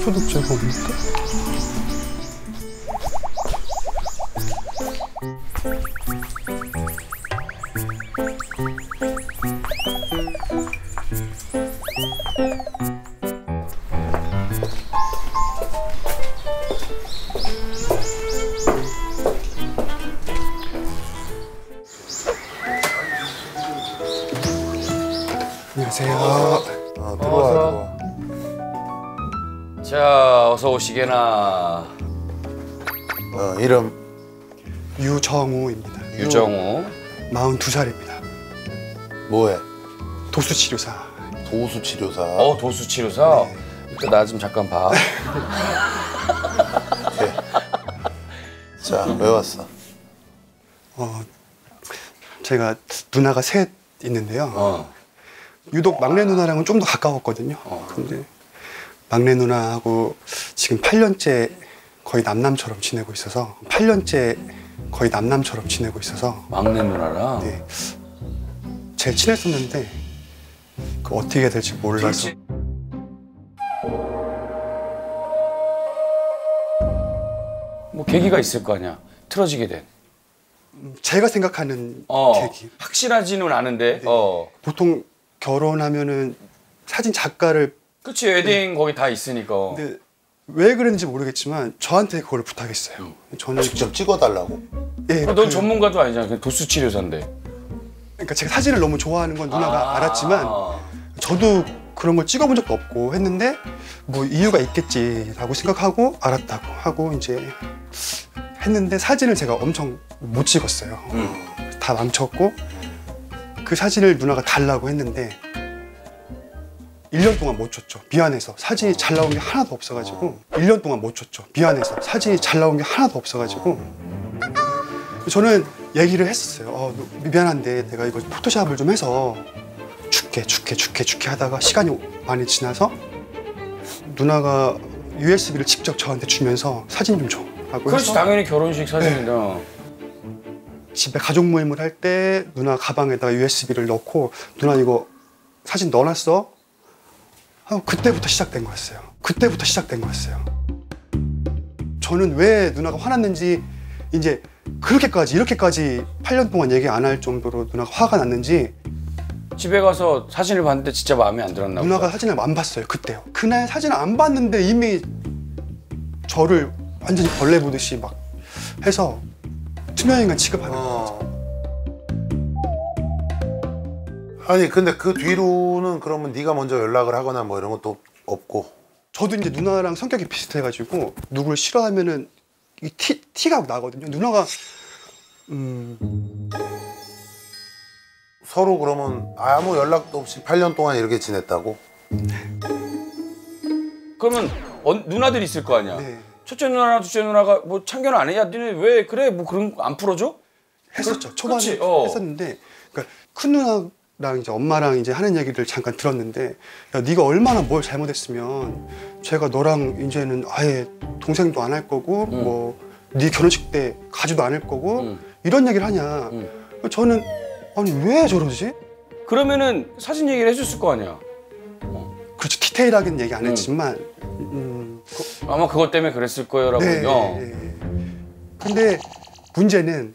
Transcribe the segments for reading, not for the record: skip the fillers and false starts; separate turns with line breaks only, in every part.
손소독제가 없는데? 안녕하세요.
들어와.
자, 어서 오시게나.
이름
유정우입니다.
유정우.
42살입니다.
뭐해?
도수치료사.
도수치료사.
도수치료사.
네.
일단 나 좀 잠깐 봐.
오케이. 자, 왜 왔어?
제가 누나가 셋 있는데요. 유독 막내 누나랑은 좀 더 가까웠거든요. 근데 막내 누나하고 지금 8년째 거의 남남처럼 지내고 있어서
막내 누나랑.
네, 제일 친했었는데 그 어떻게 해야 될지 몰라서.
뭐 계기가 있을 거 아니야. 틀어지게 된.
제가 생각하는 계기.
확실하지는 않은데.
네. 보통 결혼하면은 사진 작가를.
그치, 웨딩 거기 다 있으니까.
근데 왜 그랬는지 모르겠지만 저한테 그걸 부탁했어요. 저는
직접 찍어달라고?
예.
넌 전문가도 아니잖아. 그냥 도수치료사인데.
그러니까 제가 사진을 너무 좋아하는 건 누나가 알았지만 저도 그런 걸 찍어본 적도 없고 했는데 뭐 이유가 있겠지라고 생각하고 알았다고 하고 이제 했는데 사진을 제가 엄청 못 찍었어요. 다 망쳤고 그 사진을 누나가 달라고 했는데 1년 동안 못 줬죠. 미안해서. 사진이 잘 나온 게 하나도 없어가지고 1년 동안 못 줬죠. 미안해서. 사진이 잘 나온 게 하나도 없어가지고 저는 얘기를 했었어요. 미안한데 내가 이거 포토샵을 좀 해서 줄게 하다가 시간이 많이 지나서 누나가 USB를 직접 저한테 주면서 사진 좀 줘 라고
그렇지,
해서
당연히 결혼식 사진이다.
네. 집에 가족 모임을 할 때 누나 가방에다가 USB를 넣고 누나 이거 사진 넣어놨어? 하고 그때부터 시작된 거였어요. 저는 왜 누나가 화났는지 이제 이렇게까지 8년 동안 얘기 안 할 정도로 누나가 화가 났는지
집에 가서 사진을 봤는데 진짜 마음에 안 들었나 보다.
누나가 사진을 안 봤어요. 그때요. 그날 사진을 안 봤는데 이미 저를 완전히 벌레 보듯이 막 해서 투명인간 취급하는 거죠.
아니 근데 그 뒤로는 그러면 네가 먼저 연락을 하거나 뭐 이런 것도 없고?
저도 이제 누나랑 성격이 비슷해가지고 누구를 싫어하면은 이 티가 나거든요. 누나가
서로 그러면 아무 연락도 없이 8년 동안 이렇게 지냈다고?
그러면 누나들이 있을 거 아니야.
네.
첫째 누나랑 둘째 누나가 뭐 참견을 안 해? 야, 니네 왜 그래? 뭐 그런 거 안 풀어줘?
했었죠. 초반에
그치?
했었는데 그러니까 큰 누나랑 이제 엄마랑 이제 하는 얘기를 잠깐 들었는데 야, 네가 얼마나 뭘 잘못했으면 제가 너랑 이제는 아예 동생도 안 할 거고 뭐 네 결혼식 때 가지도 않을 거고 이런 얘기를 하냐. 저는 아니 왜 저러지?
그러면은 사진 얘기를 해줬을 거 아니야.
그렇죠. 디테일하게는 얘기 안 했지만
아마 그것 때문에 그랬을 거예요라고.
네. 근데 문제는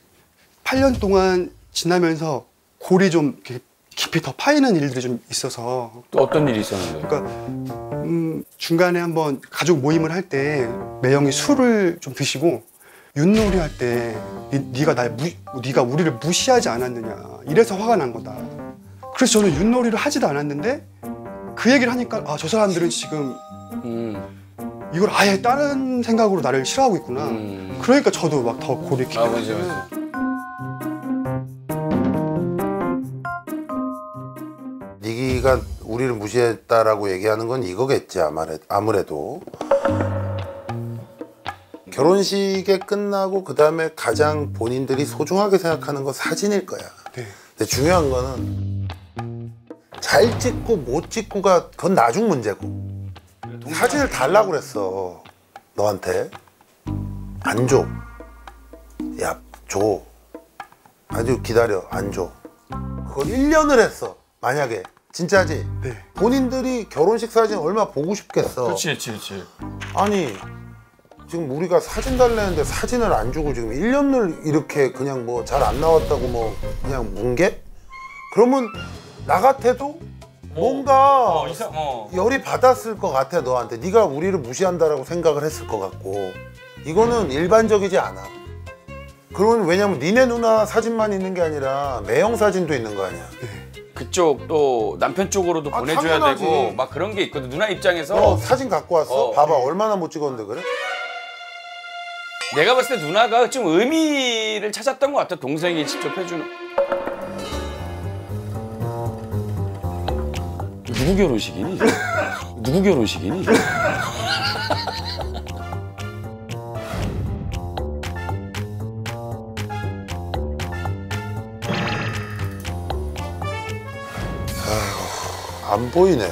8년 동안 지나면서 골이 좀 이렇게 깊이 더 파이는 일들이 좀 있어서.
또 어떤 일이 있었는데?
그러니까 중간에 한번 가족 모임을 할 때 매형이 술을 좀 드시고 윷놀이 할 때 네가 우리를 무시하지 않았느냐 이래서 화가 난 거다. 그래서 저는 윷놀이를 하지도 않았는데 그 얘기를 하니까 아, 저 사람들은 지금 이걸 아예 다른 생각으로 나를 싫어하고 있구나. 그러니까 저도 막 더 골이 깊게.
맞아.
네가 우리를 무시했다라고 얘기하는 건 이거겠지 아무래도. 결혼식에 끝나고 그 다음에 가장 본인들이 소중하게 생각하는 건 사진일 거야.
네.
근데 중요한 거는 잘 찍고 못 찍고가 그건 나중 문제고. 사진을 달라고 그랬어 너한테. 안 줘. 야, 줘. 아주 기다려. 안 줘. 그걸 1년을 했어. 만약에 진짜지?
네.
본인들이 결혼식 사진 얼마나 보고 싶겠어.
그렇지.
아니 지금 우리가 사진 달래는데 사진을 안 주고 지금 1년을 이렇게 그냥 뭐 잘 안 나왔다고 뭐 그냥 뭉개? 그러면 나 같아도 뭔가 열이 받았을 것 같아 너한테. 네가 우리를 무시한다라고 생각을 했을 것 같고 이거는 일반적이지 않아. 그건 왜냐면 니네 누나 사진만 있는 게 아니라 매형 사진도 있는 거 아니야.
그쪽 또 남편 쪽으로도
아,
보내줘야
당연하지.
되고 막 그런 게 있거든. 누나 입장에서
사진 갖고 왔어? 봐봐 얼마나 못 찍었는데 그래?
내가 봤을 때 누나가 좀 의미를 찾았던 것 같아. 동생이 직접 해주는. 누구 결혼식이니? 누구 결혼식이니?
안 보이네.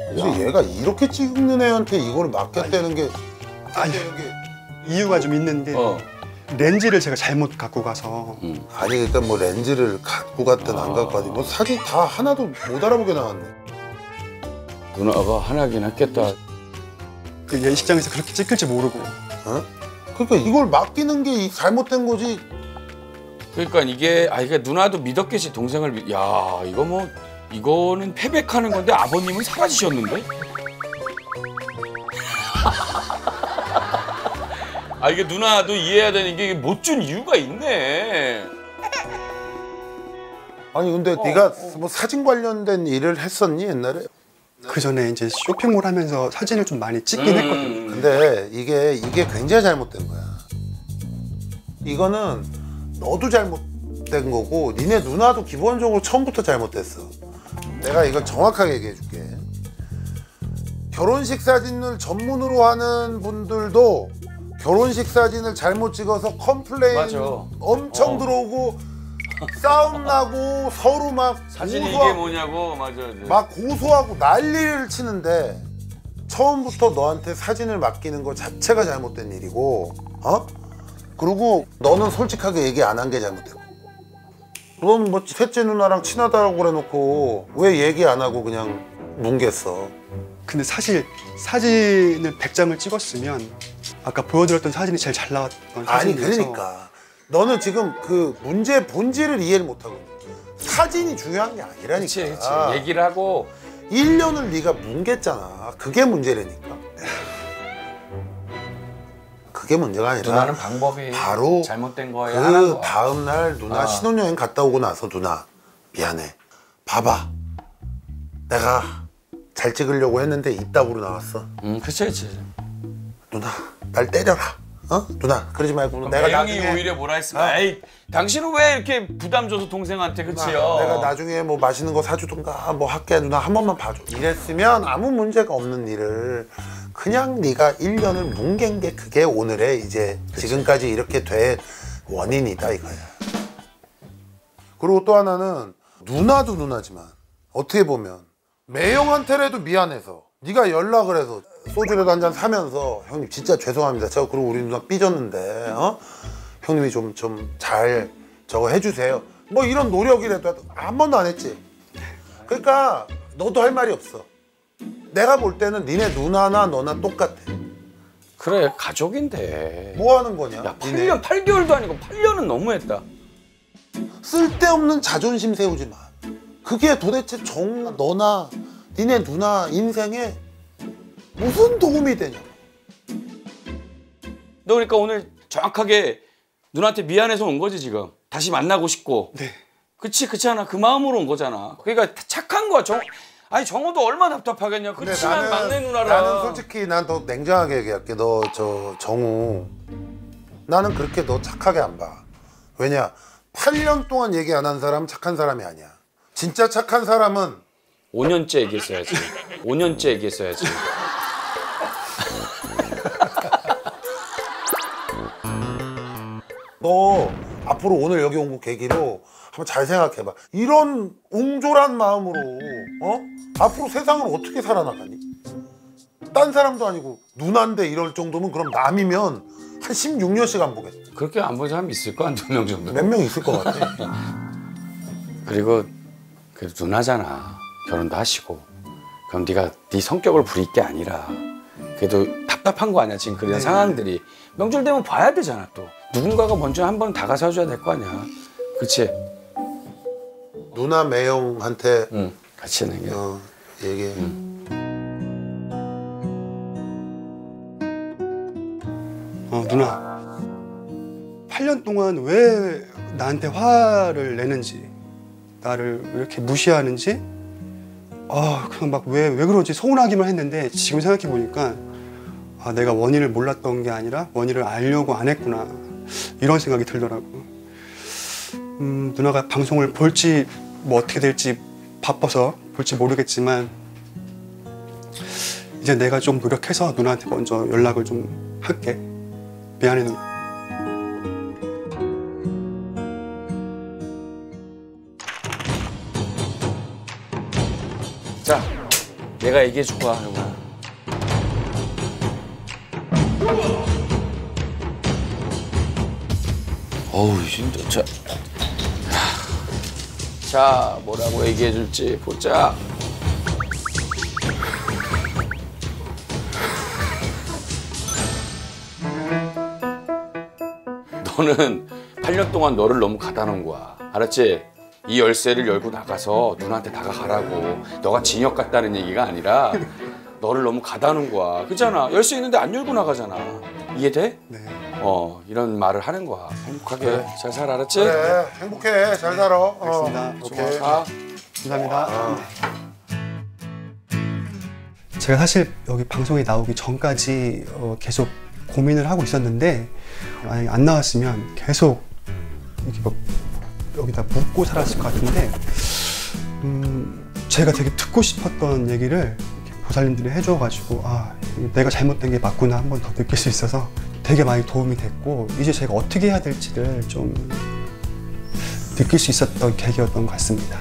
그래서 얘가 이렇게 찍는 애한테 이걸 맡겼다는 게
아니 이유가 좀 있는 게 렌즈를 제가 잘못 갖고 가서
아니 그러니까 뭐 렌즈를 갖고 갔든 안 갖고 갔든 뭐 사진 다 하나도 못 알아보게 나왔네.
누나가 하나긴 했겠다.
그 예식장에서 그렇게 찍힐지 모르고.
어? 그러니까 이걸 맡기는 게 잘못된 거지.
그러니까 이게 이게 누나도 믿었겠지 동생을. 야 이거 뭐 이거는 패백하는 건데 아버님은 사라지셨는데? 이게 누나도 이해해야 되는 게 못 준 이유가 있네.
아니 근데 네가 뭐 사진 관련된 일을 했었니 옛날에?
그 전에 이제 쇼핑몰 하면서 사진을 좀 많이 찍긴 했거든요.
근데 이게 굉장히 잘못된 거야. 이거는 너도 잘못된 거고 니네 누나도 기본적으로 처음부터 잘못됐어. 내가 이걸 정확하게 얘기해 줄게. 결혼식 사진을 전문으로 하는 분들도 결혼식 사진을 잘못 찍어서 컴플레인
맞아.
엄청 들어오고 싸움 나고 서로 막
사진이
고소하고,
이게 뭐냐고. 맞아.
막 고소하고 난리를 치는데 처음부터 너한테 사진을 맡기는 거 자체가 잘못된 일이고 그리고 너는 솔직하게 얘기 안 한 게 잘못되고 넌 뭐 셋째 누나랑 친하다고 그래놓고 왜 얘기 안 하고 그냥 뭉갰어.
근데 사실 사진을 100장을 찍었으면 아까 보여드렸던 사진이 제일 잘 나왔던
아니
사진이어서.
그러니까 너는 지금 그 문제의 본질을 이해를 못하고 사진이 중요한 게 아니라니까.
그치. 얘기를 하고
1년을 네가 뭉갰잖아. 그게 문제라니까. 그게 문제가 아니라
누나는 방법이
바로
잘못된 거야. 하는
그
거.
다음 날 누나 신혼여행 갔다 오고 나서 누나 미안해. 봐봐. 내가 잘 찍으려고 했는데 이따구로 나왔어.
그치.
누나 날 때려라. 누나 그러지 말고 내가
매형이
나중에
오히려 뭐라 했으면 에이 당신은 왜 이렇게 부담 줘서 동생한테 그치요.
내가 나중에 뭐 맛있는 거 사주든가 뭐 할게. 누나 한 번만 봐줘. 이랬으면 아무 문제가 없는 일을 그냥 네가 1년을 뭉갠 게 그게 오늘의 이제 지금까지 이렇게 된 원인이다 이거야. 그리고 또 하나는 누나도 누나지만 어떻게 보면 매형한테라도 미안해서 네가 연락을 해서 소주라도 한 잔 사면서 형님 진짜 죄송합니다. 제가 그리고 우리 누나 삐졌는데 형님이 좀 잘 저거 해주세요. 뭐 이런 노력이라도 한 번도 안 했지. 그러니까 너도 할 말이 없어. 내가 볼 때는 니네 누나나 너나 똑같아.
그래 가족인데.
뭐 하는 거냐?
야
니네
8년 8개월도 아니고 8년은 너무했다.
쓸데없는 자존심 세우지 마. 그게 도대체 너나 니네 누나 인생에 무슨 도움이 되냐?
너 그러니까 오늘 정확하게 누나한테 미안해서 온 거지 지금. 다시 만나고 싶고.
네.
그치 않아. 그 마음으로 온 거잖아. 그러니까 착한 거야. 아니 정호도 얼마나 답답하겠냐.
근데
그치만 막내 누나랑.
나는 솔직히 난 더 냉정하게 얘기할게. 너 정우 나는 그렇게 너 착하게 안 봐. 왜냐 8년 동안 얘기 안 한 사람은 착한 사람이 아니야. 진짜 착한 사람은
5년째 얘기했어야지. 5년째 얘기했어야지.
너 앞으로 오늘 여기 온 거 계기로 한번 잘 생각해봐. 이런 옹졸한 마음으로 앞으로 세상을 어떻게 살아나가니? 딴 사람도 아니고 누나인데 이럴 정도면 그럼 남이면 한 16년씩 안 보겠다.
그렇게 안 본 사람 있을 거 한 2명 정도.
몇 명 있을 것 같아.
그리고 그래도 누나잖아. 결혼도 하시고. 그럼 네가 네 성격을 부릴 게 아니라 그래도 답답한 거 아니야 지금 그런
네.
상황들이. 명절 되면 봐야 되잖아 또. 누군가가 먼저 한 번 다가서줘야 될 거 아니야. 그치?
누나 매형한테
응. 같이 하는 게.
얘기해.
누나 8년 동안 왜 나한테 화를 내는지, 나를 왜 이렇게 무시하는지, 그냥 막 왜 그러지 서운하기만 했는데 지금 생각해 보니까 내가 원인을 몰랐던 게 아니라 원인을 알려고 안 했구나, 이런 생각이 들더라고. 누나가 방송을 볼지 뭐 어떻게 될지 바빠서 볼지 모르겠지만 이제 내가 좀 노력해서 누나한테 먼저 연락을 좀 할게. 미안해 누나.
자, 내가 얘기해 줄 거야, 형아. 어우, 진짜. 자, 뭐라고 얘기해 줄지 보자. 너는 8년 동안 너를 너무 가다 놓은 거야. 알았지? 이 열쇠를 열고 나가서 누나한테 다가가라고. 너가 진혁 같다는 얘기가 아니라 너를 너무 가다 놓은 거야. 그잖아. 열쇠 있는데 안 열고 나가잖아. 이해돼?
네.
이런 말을 하는 거야. 행복하게
그래.
잘 살아. 알았지?
그래, 행복해. 잘 살아.
알겠습니다.
오케이.
가.
감사합니다. 제가 사실 여기 방송에 나오기 전까지 계속 고민을 하고 있었는데 만약에 안 나왔으면 계속 이렇게 막 여기다 묻고 살았을 것 같은데 제가 되게 듣고 싶었던 얘기를 이렇게 보살님들이 해줘가지고 내가 잘못된 게 맞구나 한 번 더 느낄 수 있어서 되게 많이 도움이 됐고 이제 제가 어떻게 해야 될지를 좀 느낄 수 있었던 계기였던 것 같습니다.